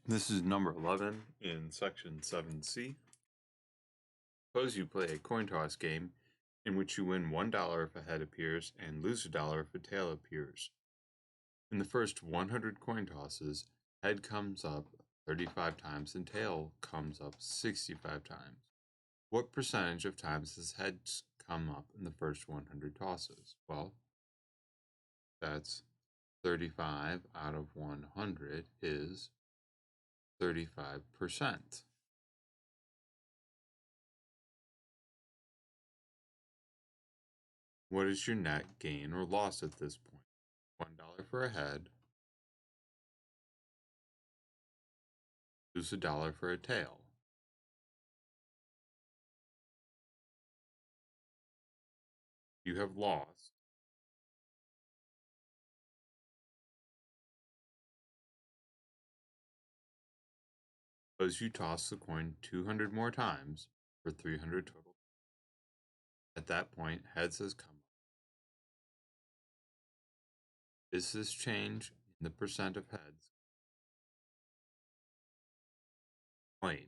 This is number 11 in section 7C. Suppose you play a coin toss game in which you win $1 if a head appears and lose $1 if a tail appears. In the first 100 coin tosses, head comes up 35 times and tail comes up 65 times. What percentage of times does heads come up in the first 100 tosses? Well, that's 35 out of 100 is 35%. What is your net gain or loss at this point? $1 for a head, lose $1 for a tail. You have lost because you toss the coin 200 more times for 300 total. At that point, heads has come up. Is this change in the percent of heads? Plain.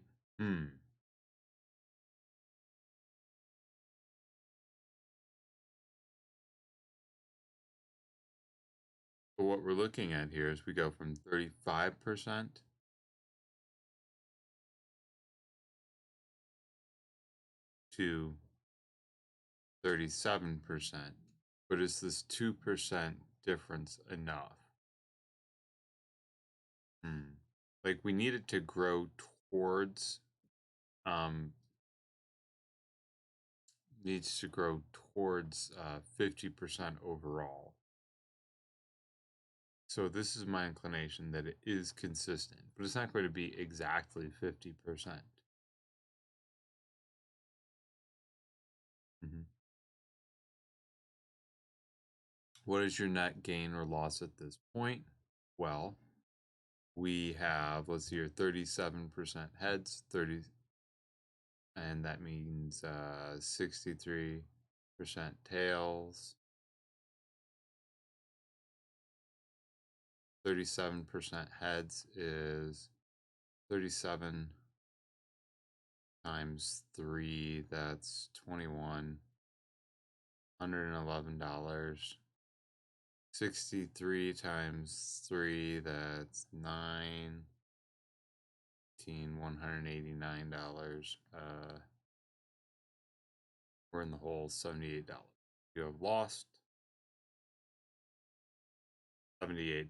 But what we're looking at here is we go from 35% to 37%. But is this 2% difference enough? Like we need it to grow towards needs to grow towards 50% overall. So this is my inclination that it is consistent, but it's not going to be exactly 50%. What is your net gain or loss at this point? Well, we have, let's see here, 37% heads, and that means 63% tails, 37% heads is 37 times 3, that's $2,111. 63 times 3, that's $189. We're in the hole, $78. You have lost $78.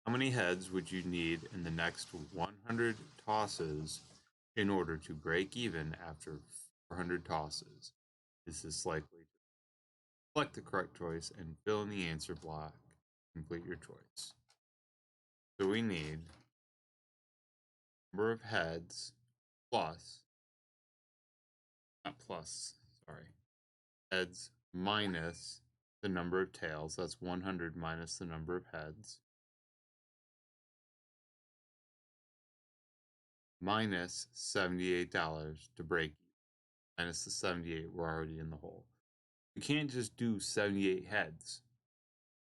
How many heads would you need in the next 100 tosses in order to break even after 400 tosses? Is this likely to select the correct choice and fill in the answer block? Complete your choice. So we need number of heads plus, not plus, sorry, heads minus the number of tails. That's 100 minus the number of heads. Minus $78 to break even. Minus the 78, we're already in the hole. You can't just do 78 heads.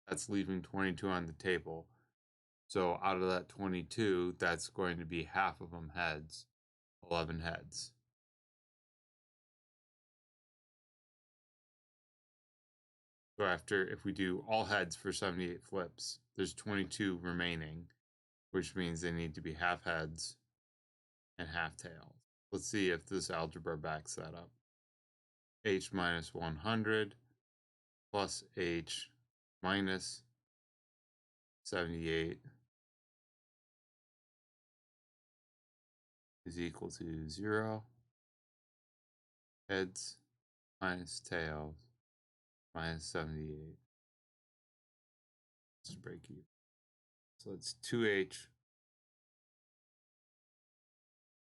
That's leaving 22 on the table. So out of that 22, that's going to be half of them heads, 11 heads. So if we do all heads for 78 flips, there's 22 remaining, which means they need to be half heads and half tails. Let's see if this algebra backs that up. H minus 100 plus H minus 78 is equal to 0. Heads minus tails minus 78. Let's break even. So it's 2H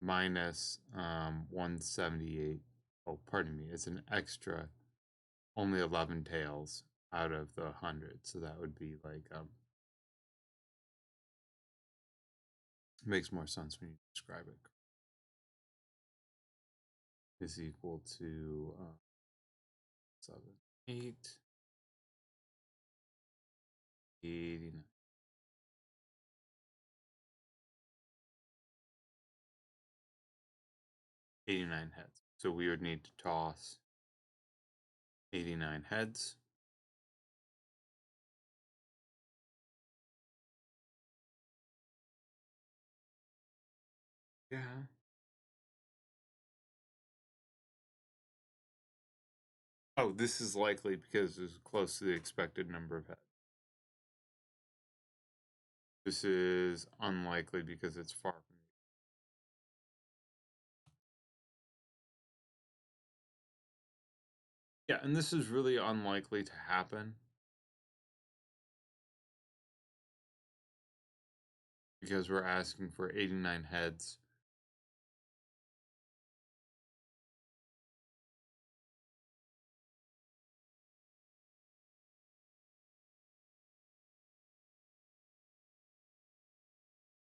minus 178. Oh, pardon me. It's an extra only 11 tails out of the 100. So that would be like makes more sense when you describe it. Is equal to 7, 8. 89. 89 heads. So we would need to toss 89 heads. Yeah. Oh, this is likely because it's close to the expected number of heads. This is unlikely because it's far from the. Yeah, and this is really unlikely to happen because we're asking for 89 heads.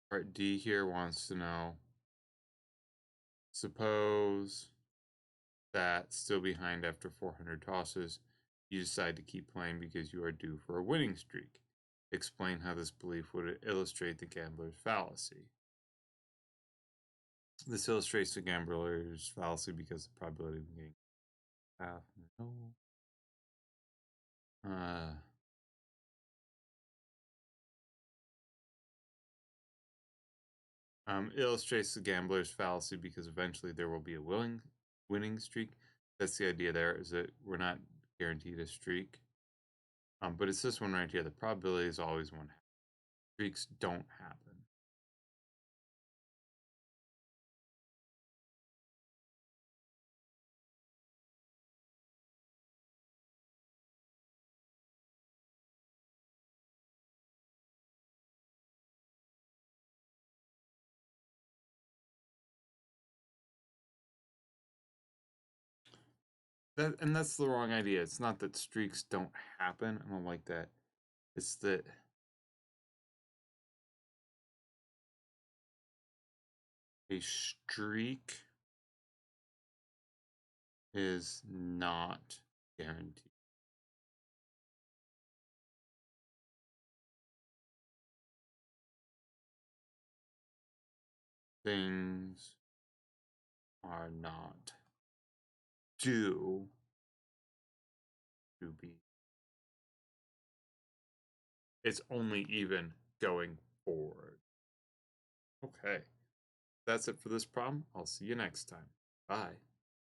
Part D here wants to know, suppose that still behind after 400 tosses, you decide to keep playing because you are due for a winning streak. Explain how this belief would illustrate the gambler's fallacy. This illustrates the gambler's fallacy because the probability of getting half. No. Illustrates the gambler's fallacy because eventually there will be a winning streak. That's the idea there, is that we're not guaranteed a streak. But it's this one right here. The probability is always one. Streaks don't happen. And that's the wrong idea. It's not that streaks don't happen. I don't like that. It's that a streak is not guaranteed. Things are not due to be. It's only even going forward. Okay. That's it for this problem. I'll see you next time. Bye.